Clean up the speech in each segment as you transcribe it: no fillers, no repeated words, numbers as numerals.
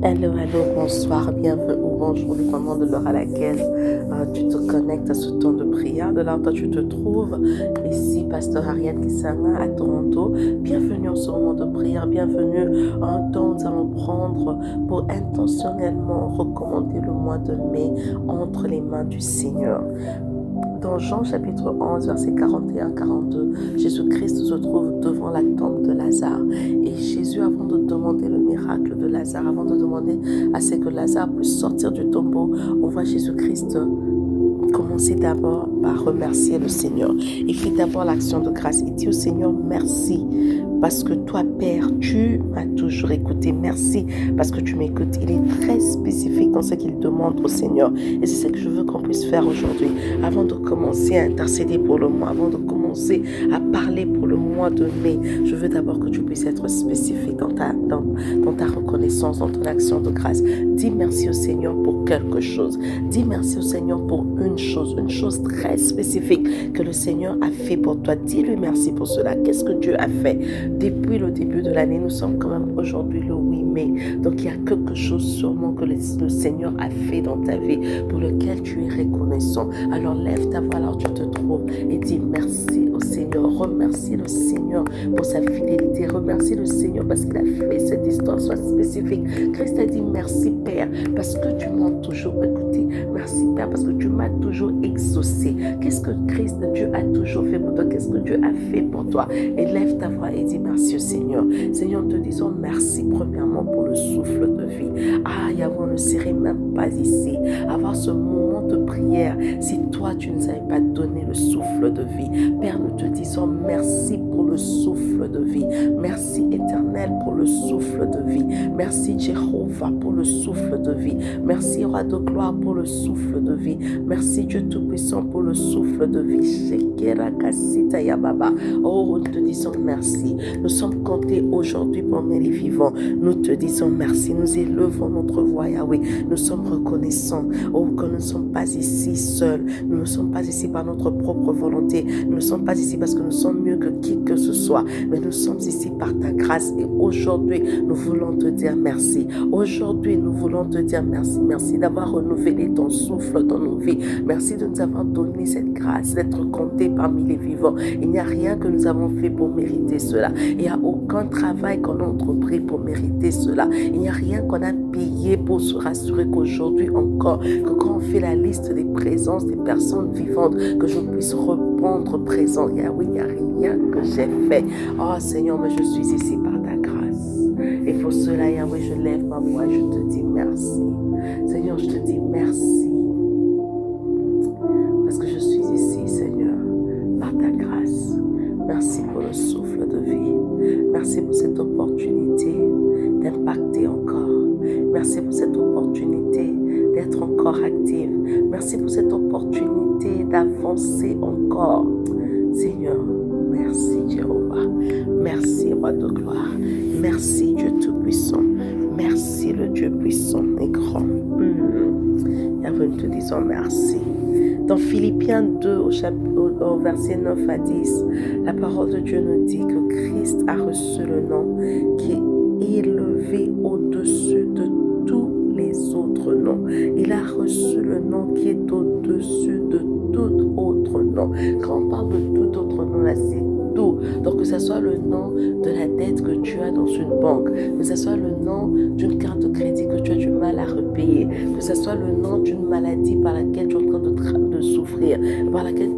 Hello, hello, bonsoir, bienvenue ou bonjour, dépendamment de l'heure à laquelle tu te connectes à ce temps de prière, de là où toi tu te trouves. Ici, Pasteur Ariane Kisanga à Toronto. Bienvenue en ce moment de prière, bienvenue en temps où nous allons prendre pour intentionnellement recommander le mois de mai entre les mains du Seigneur. Dans Jean chapitre 11, versets 41-42, Jésus-Christ se trouve devant la tombe de Lazare. Et Jésus, avant de demander le miracle de Lazare, avant de demander à ce que Lazare puisse sortir du tombeau, on voit Jésus-Christ commencer d'abord par remercier le Seigneur. Il fait d'abord l'action de grâce. Il dit au Seigneur, merci parce que toi, Père, tu m'as toujours écouté. Merci parce que tu m'écoutes. Il est très spécifique dans ce qu'il demande au Seigneur. Et c'est ce que je veux qu'on puisse faire aujourd'hui. Avant de commencer à intercéder pour le mois, avant de commencer à parler pour le mois de mai, je veux d'abord que tu puisses être spécifique dans ta reconnaissance, dans ton action de grâce. Dis merci au Seigneur pour quelque chose. Dis merci au Seigneur pour une chose très spécifique que le Seigneur a fait pour toi. Dis-lui merci pour cela. Qu'est-ce que Dieu a fait? Depuis le début de l'année, nous sommes quand même aujourd'hui le 8 mai. Donc il y a quelque chose sûrement que le Seigneur a fait dans ta vie pour lequel tu es reconnaissant. Alors lève ta voix là où tu te trouves et dis merci au Seigneur. Remercie le Seigneur pour sa fidélité. Remercie le Seigneur parce qu'il a fait cette histoire soit spécifique. Christ a dit merci Père parce que tu m'as toujours écouté. Merci Père parce que tu m'as toujours exaucé. Qu'est-ce que Christ, Dieu a toujours fait pour toi? Qu'est-ce que Dieu a fait pour toi? Et lève ta voix et dis merci au Seigneur. Seigneur, nous te disons merci premièrement pour le souffle de vie. Ah, Yahweh, on ne serait même pas ici. Avoir ce moment de prière si toi tu ne nous avais pas donné le souffle de vie. Père, nous te disons merci pour le souffle de vie. Merci éternel pour le souffle de vie. Merci Jéhovah pour le souffle de vie. Merci Roi de gloire pour le souffle de vie. Merci Dieu Tout-Puissant pour le souffle de vie. Oh, nous te disons merci. Nous sommes comptés aujourd'hui parmi les vivants. Nous te disons merci. Nous élevons notre voix, Yahweh. Nous sommes reconnaissants. Oh, que nous ne sommes pas ici seuls. Nous ne sommes pas ici par notre propre volonté. Nous ne sommes pas ici parce que nous sommes mieux que qui que ce soit. Mais nous sommes ici par ta grâce. Et aujourd'hui, nous voulons te dire merci. Aujourd'hui, nous voulons te dire merci. Merci d'avoir renouvelé ton souffle dans nos vies. Merci de nous avoir donné cette grâce d'être comptés parmi les vivants. Il n'y a rien que nous avons fait pour mériter cela. Il n'y a aucun travail qu'on a entrepris pour mériter cela. Il n'y a rien qu'on a payé pour se rassurer qu'aujourd'hui encore, que quand on fait la liste des présences des personnes vivantes, que je puisse répondre présent. Il n'y a rien que j'ai fait. Oh Seigneur, mais je suis ici par ta grâce. Et pour cela, Yahweh, je lève ma voix, je te dis merci. Seigneur, je te dis merci. Parce que je suis ici, Seigneur, par ta grâce. Merci pour le souffle de vie. Merci pour cette opportunité d'impacter encore. Merci pour cette opportunité d'être encore active. Merci pour cette opportunité d'avancer encore. Seigneur, merci Jéhovah. Merci Roi de gloire. Merci Dieu Tout-Puissant. Merci le Dieu puissant et grand. Yahweh, nous te disons merci. Dans Philippiens 2, au verset 9 à 10, la parole de Dieu nous dit que Christ a reçu le nom qui est élevé au-dessus de tous les autres noms. Il a reçu le nom qui est au-dessus de tout autre nom. Quand on parle de tout autre nom, là, c'est tout. Donc que ce soit le nom de la dette que tu as dans une banque, que ce soit le nom d'une carte de crédit que tu as du mal à repayer, que ce soit le nom d'une maladie par laquelle tu es en train de souffrir, par laquelle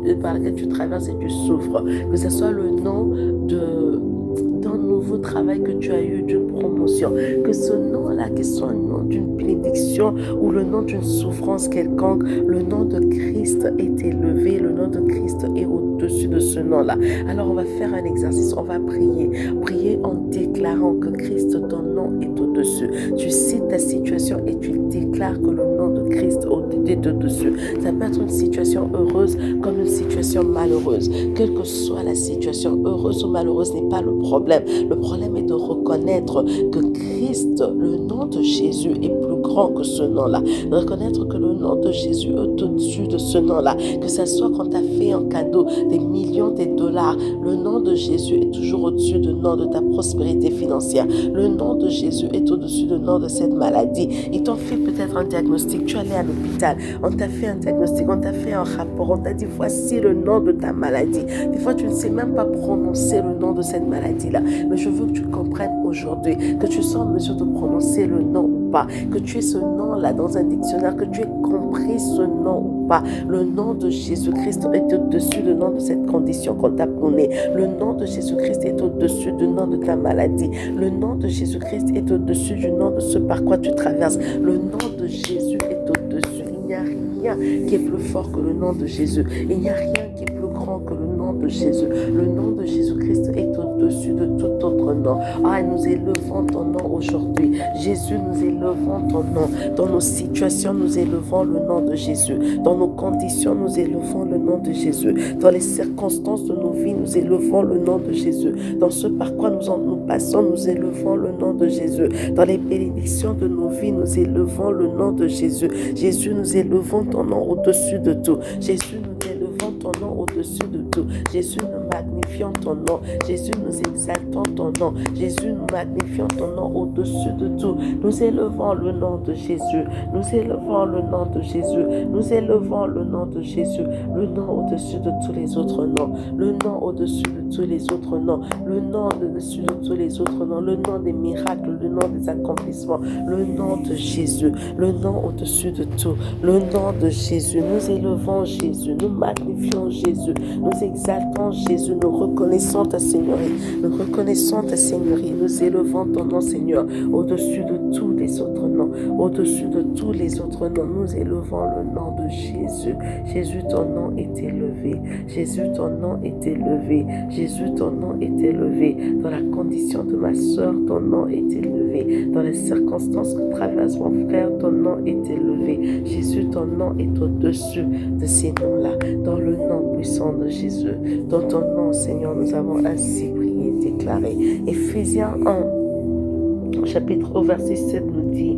tu traverses et tu souffres, que ce soit le nom d'un nouveau travail que tu as eu, d'une promotion, que ce nom-là, que ce soit le nom d'une bénédiction ou le nom d'une souffrance quelconque, le nom de Christ est élevé, le nom de Christ est au-dessus de ce nom-là. Alors on va faire un exercice, on va prier en déclarant que Christ, ton nom est au-dessus. Tu cites ta situation et tu déclares que le nom de Christ est au-dessus. Ça peut être une situation heureuse comme une situation malheureuse. Quelle que soit la situation, heureuse ou malheureuse n'est pas le problème. Le problème est de reconnaître reconnaître que Christ, le nom de Jésus est plus grand que ce nom-là. Reconnaître que le nom de Jésus est au-dessus de ce nom-là. Que ce soit quand tu as fait un cadeau, des millions de dollars, le nom de Jésus est toujours au-dessus du nom de ta prospérité financière. Le nom de Jésus est au-dessus du nom de cette maladie. Ils t'ont fait peut-être un diagnostic, tu es allé à l'hôpital, on t'a fait un diagnostic, on t'a fait un rapport, on t'a dit voici le nom de ta maladie. Des fois, tu ne sais même pas prononcer le nom de cette maladie-là. Mais je veux que tu comprennes aujourd'hui, que tu sois en mesure de prononcer le nom ou pas, que tu aies ce nom-là dans un dictionnaire, que tu aies compris ce nom ou pas. Le nom de Jésus-Christ est au-dessus du nom de cette condition qu'on t'a donnée. Le nom de Jésus-Christ est au-dessus du nom de ta maladie. Le nom de Jésus-Christ est au-dessus du nom de ce par quoi tu traverses. Le nom de Jésus est au-dessus. Il n'y a rien qui est plus fort que le nom de Jésus. Il n'y a rien qui est plus grand que le nom de Jésus. Le nom de Jésus-Christ est au-dessus de tout autre nom. Ah, nous élevons ton nom aujourd'hui. Jésus, nous élevons ton nom. Dans nos situations, nous élevons le nom de Jésus. Dans nos conditions, nous élevons le nom de Jésus. Dans les circonstances de nos vies, nous élevons le nom de Jésus. Dans ce par quoi nous passons, nous élevons le nom de Jésus. Dans les bénédictions de nos vies, nous élevons le nom de Jésus. Jésus, nous élevons ton nom au-dessus de tout. Jésus, nous élevons ton nom au-dessus de tout. Jésus, nous magnifions ton nom. Jésus, nous exaltons ton nom. Jésus, nous magnifions ton nom au-dessus de tout. Nous élevons le nom de Jésus. Nous élevons le nom de Jésus. Nous élevons le nom de Jésus. Le nom au-dessus de tous les autres noms. Le nom au-dessus de tous les autres noms. Le nom au-dessus de tous les autres noms. Le nom des miracles. Le nom des accomplissements. Le nom de Jésus. Le nom au-dessus de tout. Le nom de Jésus. Nous élevons Jésus. Nous magnifions Jésus. Nous exaltons Jésus. Nous reconnaissons ta Seigneurie. Nous reconnaissons ta Seigneurie. Nous élevons ton nom, Seigneur, au-dessus de tous les autres noms. Au-dessus de tous les autres noms. Nous élevons le nom de Jésus. Jésus, ton nom est élevé. Jésus, ton nom est élevé. Jésus, ton nom est élevé. Dans la condition de ma soeur, ton nom est élevé. Dans les circonstances que traverse mon frère, ton nom est élevé. Jésus, ton nom est au-dessus de ces noms-là. Dans le nom puissant de Jésus. Dans ton nom, Seigneur, nous avons ainsi prié et déclaré. Éphésiens 1, chapitre au verset 7 nous dit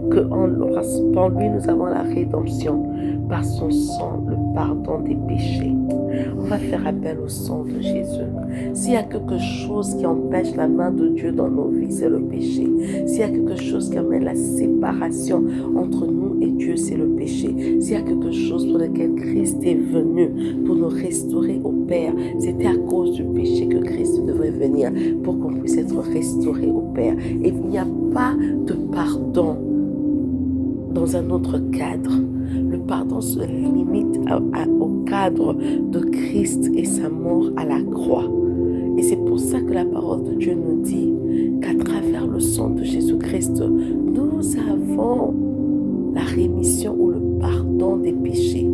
que en lui nous avons la rédemption par son sang, le pardon des péchés. On va faire appel au sang de Jésus. S'il y a quelque chose qui empêche la main de Dieu dans nos vies, c'est le péché. S'il y a quelque chose qui amène la séparation entre nous et Dieu, c'est le péché. S'il y a quelque chose pour lequel Christ est venu pour nous restaurer au Père, c'était à cause du péché que Christ devrait venir pour qu'on puisse être restauré au Père. Et il n'y a pas de pardon dans un autre cadre. Le pardon se limite au cadre de Christ et sa mort à la croix. Et c'est pour ça que la parole de Dieu nous dit qu'à travers le sang de Jésus-Christ, nous avons la rémission ou le pardon des péchés.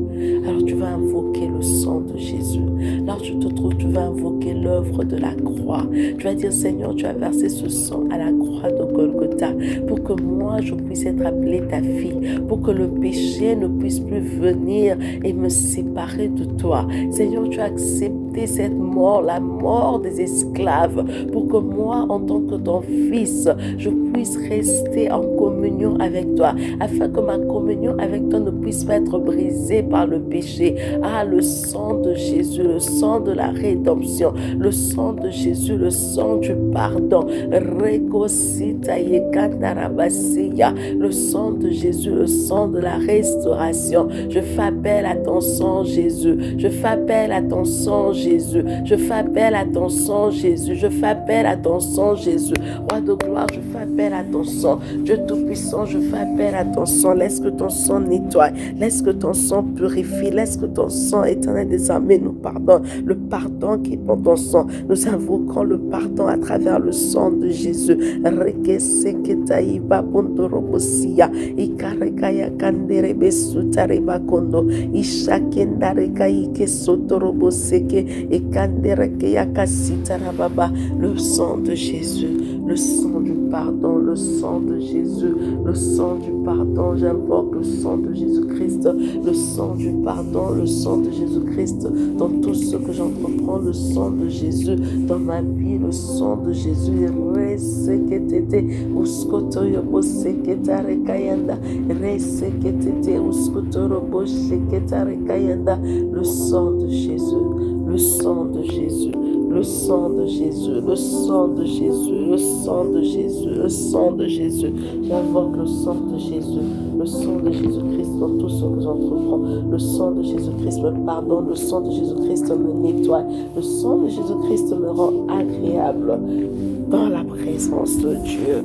Alors tu vas invoquer le sang de Jésus. Là où tu te trouves, tu vas invoquer l'œuvre de la croix. Tu vas dire, Seigneur, tu as versé ce sang à la croix de Golgotha pour que moi, je puisse être appelée ta fille, pour que le péché ne puisse plus venir et me séparer de toi. Seigneur, tu as accepté cette mort, la mort des esclaves, pour que moi, en tant que ton fils, je puisse rester en communion avec toi, afin que ma communion avec toi ne puisse pas être brisée par le péché. Ah, le sang de Jésus, le sang de la rédemption, le sang de Jésus, le sang du pardon. Le sang de Jésus, le sang de la restauration. Je fais appel à ton sang, Jésus. Je fais appel à ton sang, Jésus. Je fais appel à ton sang, Jésus. Je fais appel à ton sang, Jésus. Roi de gloire, je fais appel à ton sang. Dieu Tout-Puissant, je fais appel à ton sang. Laisse que ton sang nettoie. Laisse que ton sang purifie. Laisse que ton sang, Éternel des armées, nous pardonne. Le pardon qui est dans ton sang. Nous invoquons le pardon à travers le sang de Jésus. Le sang de Jésus, le sang du pardon, le sang de Jésus, le sang du pardon. J'invoque le sang de Jésus-Christ, le sang du pardon, le sang de Jésus-Christ dans tout ce que j'entreprends, le sang de Jésus dans ma vie, le sang de Jésus. Reseketete uskotoyobo seketare kayanda, reseketete uskotorobo seketare kayanda, le sang de Jésus, le sang de Jésus. Le sang de Jésus, le sang de Jésus, le sang de Jésus, le sang de Jésus. J'invoque le sang de Jésus, le sang de Jésus-Christ dans tout ce que j'entreprends. Le sang de Jésus-Christ me pardonne, le sang de Jésus-Christ me nettoie. Le sang de Jésus-Christ me rend agréable dans la présence de Dieu.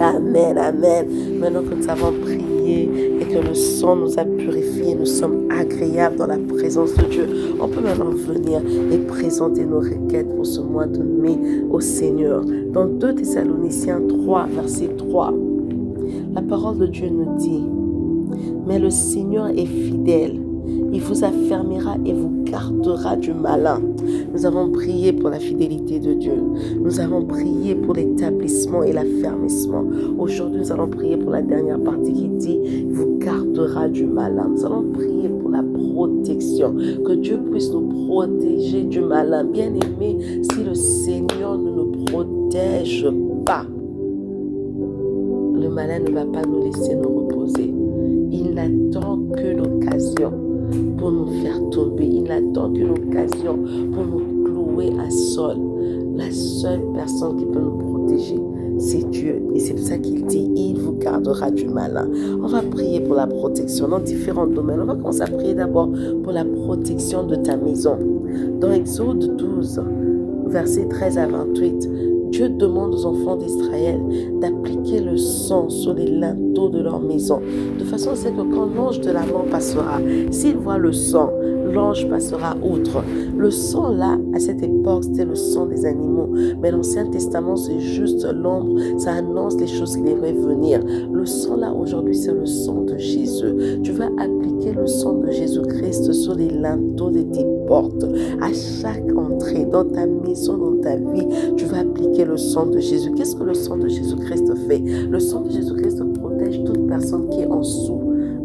Amen, amen. Maintenant que nous avons prié et que le sang nous a purifiés, nous sommes agréables dans la présence de Dieu. On peut maintenant venir et présenter nos requêtes pour ce mois de mai au Seigneur. Dans 2 Thessaloniciens 3, verset 3, la parole de Dieu nous dit: mais le Seigneur est fidèle. Il vous affermira et vous gardera du malin. Nous avons prié pour la fidélité de Dieu. Nous avons prié pour l'établissement et l'affermissement. Aujourd'hui, nous allons prier pour la dernière partie qui dit: il vous gardera du malin. Nous allons prier pour la protection. Que Dieu puisse nous protéger du malin. Bien aimé, si le Seigneur ne nous protège pas, le malin ne va pas nous laisser nous reposer. Il n'attend que l'occasion pour nous faire tomber. Il n'attend qu'une occasion pour nous clouer à sol. La seule personne qui peut nous protéger, c'est Dieu. Et c'est pour ça qu'il dit: il vous gardera du malin. On va prier pour la protection dans différents domaines. On va commencer à prier d'abord pour la protection de ta maison. Dans Exode 12, versets 13 à 28, Dieu demande aux enfants d'Israël d'appliquer le sang sur les linteaux de leur maison, de façon à ce que quand l'ange de la mort passera, s'il voit le sang, l'ange passera outre. Le sang là, à cette époque, c'était le sang des animaux. Mais l'Ancien Testament, c'est juste l'ombre. Ça annonce les choses qui devraient venir. Le sang là, aujourd'hui, c'est le sang de Jésus. Tu vas appliquer le sang de Jésus-Christ sur les linteaux de tes portes. À chaque entrée, dans ta maison, dans ta vie, tu vas appliquer le sang de Jésus. Qu'est-ce que le sang de Jésus-Christ fait? Le sang de Jésus-Christ protège toute personne qui est en dessous.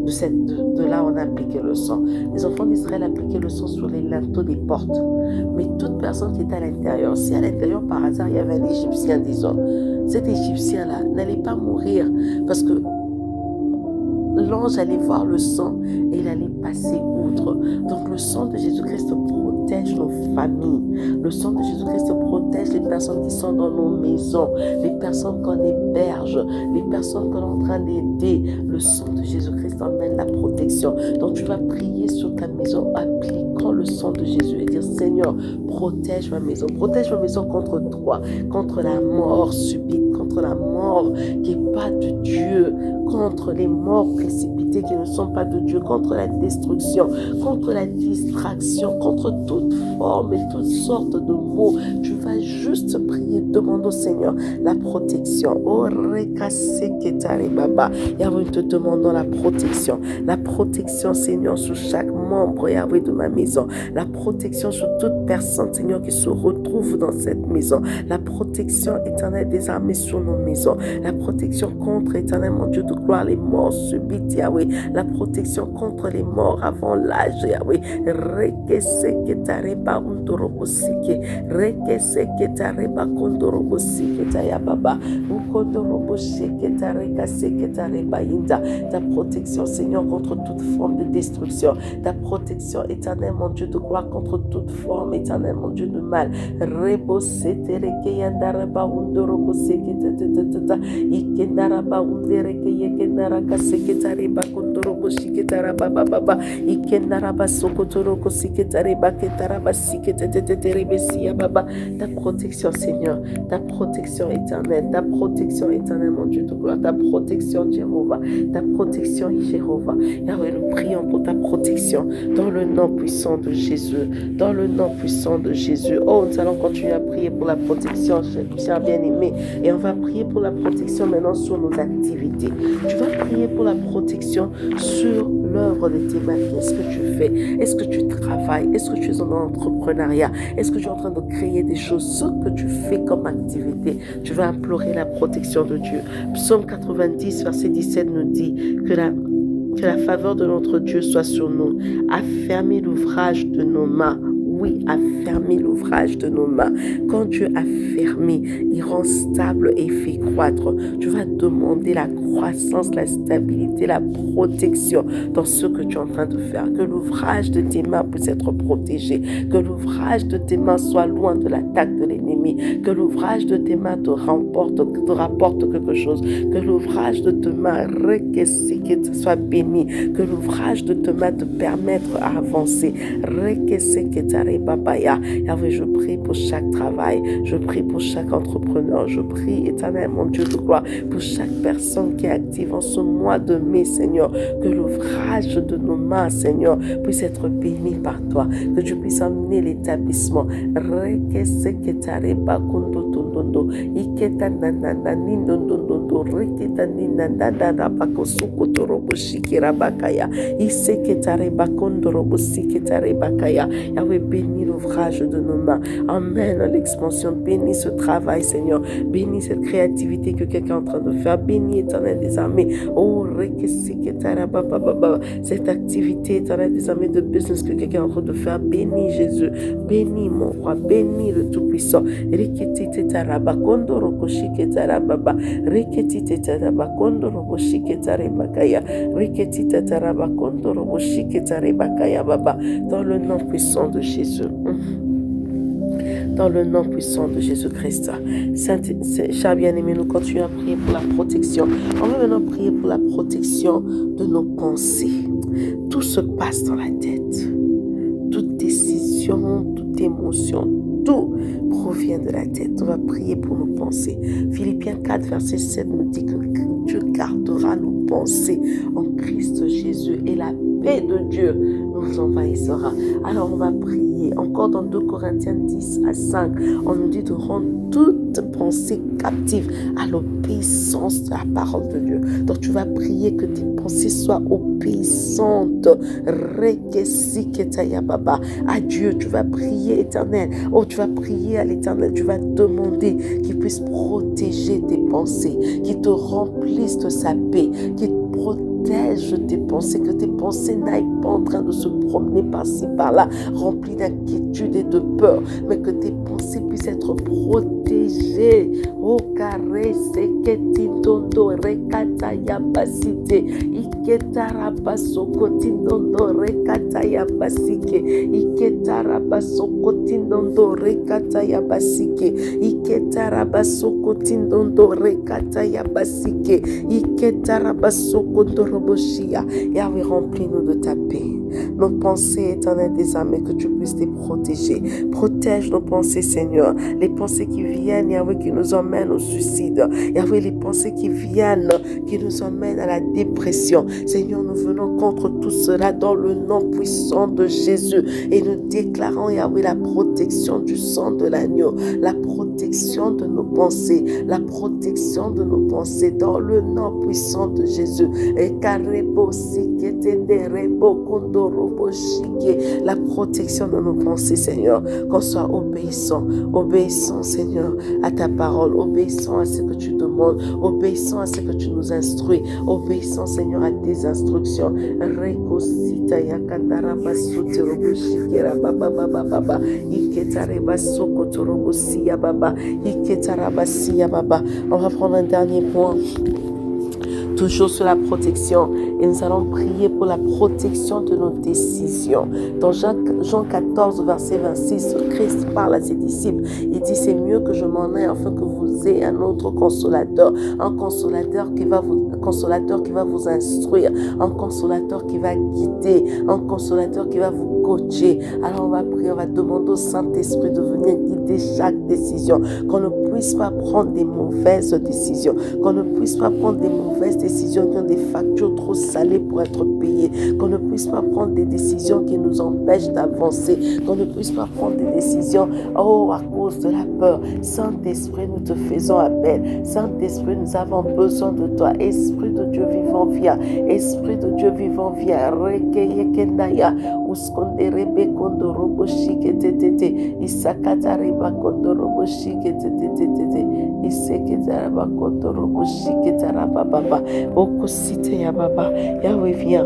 De là, on a appliqué le sang. Les enfants d'Israël appliquaient le sang sur les linteaux des portes. Mais toute personne qui était à l'intérieur, si à l'intérieur, par hasard, il y avait un Égyptien, disons, cet Égyptien-là n'allait pas mourir parce que l'ange allait voir le sang et il allait passer outre. Donc, le sang de Jésus-Christ protège nos familles. Le sang de Jésus-Christ protège les personnes qui sont dans nos maisons, les personnes qu'on héberge, les personnes qu'on est en train d'aider. Le sang de Jésus-Christ emmène la protection. Donc tu vas prier sur ta maison, appliquant le sang de Jésus et dire: Seigneur, protège ma maison contre toi, contre la mort subite, contre la mort qui n'est pas de Dieu, contre les morts précipitées qui ne sont pas de Dieu, contre la destruction, contre la distraction, contre toute forme et toutes sortes de maux. Tu vas juste prier, demande au Seigneur la protection. Oh, Yahweh, te demandons la protection, Seigneur, sur chaque membre, Yahweh, de ma maison, la protection sur toute personne, Seigneur, qui se retrouve dans cette maison, la protection éternelle des armées sur nos maisons, la protection contre, éternel mon Dieu de gloire, les morts subites, Yahweh, la protection contre les morts avant l'âge, Yahweh. Ta protection, Seigneur, contre toute forme de destruction, ta protection éternelle, mon Dieu de gloire, contre toute forme éternelle, mon Dieu de mal. Ta protection, Seigneur, ta protection éternelle, mon Dieu de gloire, ta protection, Jéhovah, ta protection, Jéhovah. Yahweh, nous prions pour ta protection dans le nom puissant de Jésus, dans le nom puissant de Jésus. Oh, nous allons continuer à prier pour la protection, cher bien-aimé, et on va prier pour la protection maintenant sur nos activités. Tu vas prier pour la protection sur l'œuvre de tes mains. Qu'est-ce que tu fais? Est-ce que tu travailles? Est-ce que tu es en entrepreneuriat? Est-ce que tu es en train de créer des choses? Ce que tu fais comme activité, tu vas implorer la protection de Dieu. Psaume 90, verset 17 nous dit que la faveur de notre Dieu soit sur nous. Affermis l'ouvrage de nos mains. Oui, affermis l'ouvrage de nos mains. Quand Dieu affermit, il rend stable et fait croître. Tu vas demander la croissance, la stabilité, la protection dans ce que tu es en train de faire. Que l'ouvrage de tes mains puisse être protégé. Que l'ouvrage de tes mains soit loin de l'attaque de l'ennemi. Que l'ouvrage de tes mains te rapporte quelque chose. Que l'ouvrage de tes mains soit béni. Que l'ouvrage de tes mains te permette à avancer. Yahweh, je prie pour chaque travail, je prie pour chaque entrepreneur, je prie, éternel mon Dieu de gloire, pour chaque personne qui est active en ce mois de mai, Seigneur, que l'ouvrage de nos mains, Seigneur, puisse être béni par toi, que tu puisses emmener l'établissement. Yahweh, bénis l'ouvrage de nos mains. Amen à l'expansion. Bénis ce travail, Seigneur. Bénis cette créativité que quelqu'un est en train de faire. Bénis, éternel des armées. Oh, cette activité, éternel des armées de business que quelqu'un est en train de faire. Bénis Jésus. Bénis mon roi. Bénis le Tout-Puissant. Dans le nom puissant de Jésus. Dans le nom puissant de Jésus-Christ. Cher bien-aimé, nous continuons à prier pour la protection. On va maintenant prier pour la protection de nos pensées. Tout se passe dans la tête. Toute décision, toute émotion, tout provient de la tête. On va prier pour nos pensées. Philippiens 4, verset 7 nous dit que Dieu gardera nos pensées en Christ Jésus et la paix de Dieu nous envahissera. Alors on va prier. Encore dans 2 Corinthiens 10 à 5, on nous dit de rendre toute pensée captive à l'obéissance de la parole de Dieu. Donc tu vas prier que tes pensées soient obéissantes à Dieu. Tu vas prier, éternel. Oh, tu vas prier à l'éternel. Tu vas demander qu'il puisse protéger tes pensées, qu'il te remplisse de sa paix, qu'il protège tes pensées, que tes pensées n'aillent pas en train de se promener par-ci, par-là, remplies d'inquiétude et de peur, mais que tes pensées puissent être protégées. Oh, carré, c'est que tindondo, rekataya basite, iketarabaso kotindondo, rekataya basike, iketarabaso kotindondo, rekataya basike, iketarabaso kotindondo, rekataya basike, iketarabaso kondoroboshia. Yahweh, remplis-nous de ta paix. Nos pensées, éternel des âmes, que tu puisses les protéger. Protège nos pensées, Seigneur. Les pensées qui viennent, Yahweh, qui nous emmènent au suicide. Yahweh, les pensées qui viennent, qui nous emmènent à la dépression. Seigneur, nous venons contre tout cela dans le nom puissant de Jésus. Et nous déclarons, Yahweh, la protection du sang de l'agneau. La protection de nos pensées. La protection de nos pensées dans le nom puissant de Jésus. Et la protection de nos pensées, Seigneur, qu'on soit obéissant, Seigneur, à ta parole, obéissant à ce que tu demandes, obéissant à ce que tu nous instruis, obéissant, Seigneur, à tes instructions. On va prendre un dernier point. Toujours sur la protection, et nous allons prier pour la protection de nos décisions. Dans Jean 14, verset 26, Christ parle à ses disciples. Il dit, c'est mieux que je m'en aille afin que vous ayez un autre consolateur, un consolateur qui va vous instruire, un consolateur qui va guider, un consolateur qui va vous coacher. Alors on va prier, on va demander au Saint-Esprit de venir guider chaque décision, qu'on ne puisse pas prendre des mauvaises décisions, qu'on ne puisse pas prendre des mauvaises décisions qui ont des factures trop salées pour être payées, qu'on ne puisse pas prendre des décisions qui nous empêchent d'avancer, qu'on ne puisse pas prendre des décisions, à cause de la peur. Saint-Esprit, nous te faisons appel. Saint-Esprit, nous avons besoin de toi. Esprit de Dieu vivant, vivant, viens. Esprit de Dieu vivant, viens. Rekeyekendaya, uskonderebe kondorobo shiketetete, isakatareba kondorobo shiketetete, iseketaraba kondorobo shiketaraba baba, okosite ya baba. Yahweh, viens,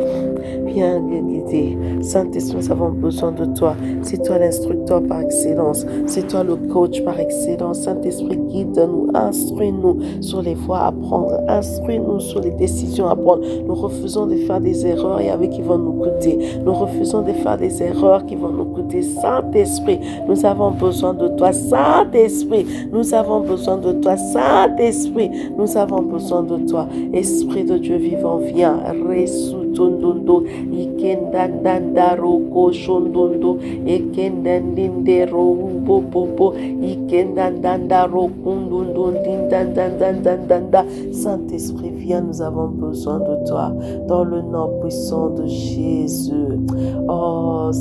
viens guider. Saint-Esprit, nous avons besoin de toi. C'est toi l'instructeur par excellence. C'est toi le coach par excellence. Saint-Esprit, guide-nous, instruis-nous sur les voies à prendre. Instruis-nous sur les décisions à prendre. Nous refusons de faire des erreurs et avec qui vont nous coûter. Nous refusons de faire des erreurs qui vont nous coûter. Saint-Esprit, nous avons besoin de toi. Saint-Esprit, nous avons besoin de toi. Saint-Esprit, nous avons besoin de toi. Esprit de Dieu vivant, viens. Resutondondo, ikendandandaro koshondondo, ekendandindero ubobobo, ikendandandaro kundondo, dindandandandanda. Saint-Esprit, viens, nous avons besoin de toi. Dans le nom puissant de Jésus. Oh,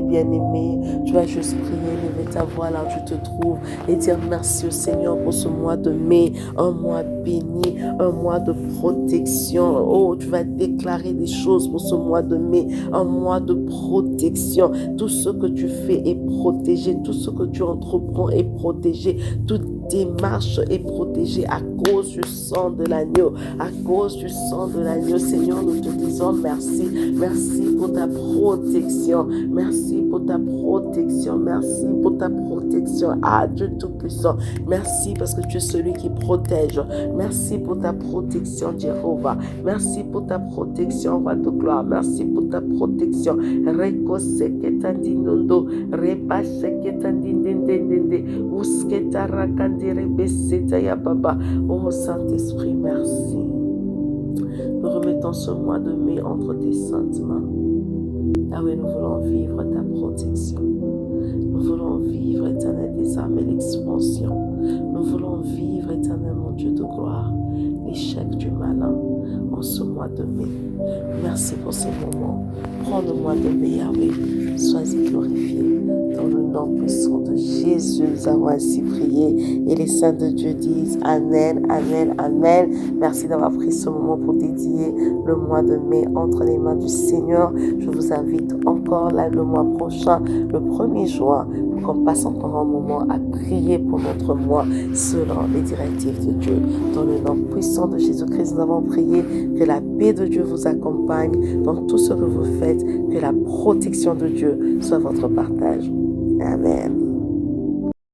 bien-aimé, tu vas juste prier, lever ta voix là où tu te trouves et dire merci au Seigneur pour ce mois de mai, un mois béni, un mois de protection. Oh, tu vas déclarer des choses pour ce mois de mai, un mois de protection. Tout ce que tu fais est protégé, tout ce que tu entreprends est protégé, toute démarche est protégée à cause du sang de l'agneau, à cause du sang de l'agneau. Seigneur, nous te disons merci. Merci pour ta protection. Merci pour ta protection. Merci pour ta protection. Ah, Dieu Tout-Puissant. Merci parce que tu es celui qui protège. Merci pour ta protection, Jéhovah. Merci pour ta protection, Roi de gloire. Merci pour ta protection. Reko seketandinondo, repa seketandindendende, usketarakandere beseta ya baba. Oh Saint-Esprit, merci. Nous remettons ce mois de mai entre tes saintes mains. Ah oui, nous voulons vivre ta protection. Nous voulons vivre, éternel des armées, l'expansion. Nous voulons vivre, éternel mon Dieu de gloire, l'échec du malin en ce mois de mai. Merci pour ces moments. Prends le mois de mai, Yahweh. Sois-y glorifié. Dans le nom puissant de Jésus, nous avons ainsi prié. Et les saints de Dieu disent Amen, Amen, Amen. Merci d'avoir pris ce moment pour dédier le mois de mai entre les mains du Seigneur. Je vous invite encore là le mois prochain, le 1er juin, pour qu'on passe encore un moment à prier pour notre mois selon les directives de Dieu. Dans le nom puissant de Jésus-Christ, nous avons prié que la paix de Dieu vous accompagne dans tout ce que vous faites, que la protection de Dieu soit votre partage. Amen.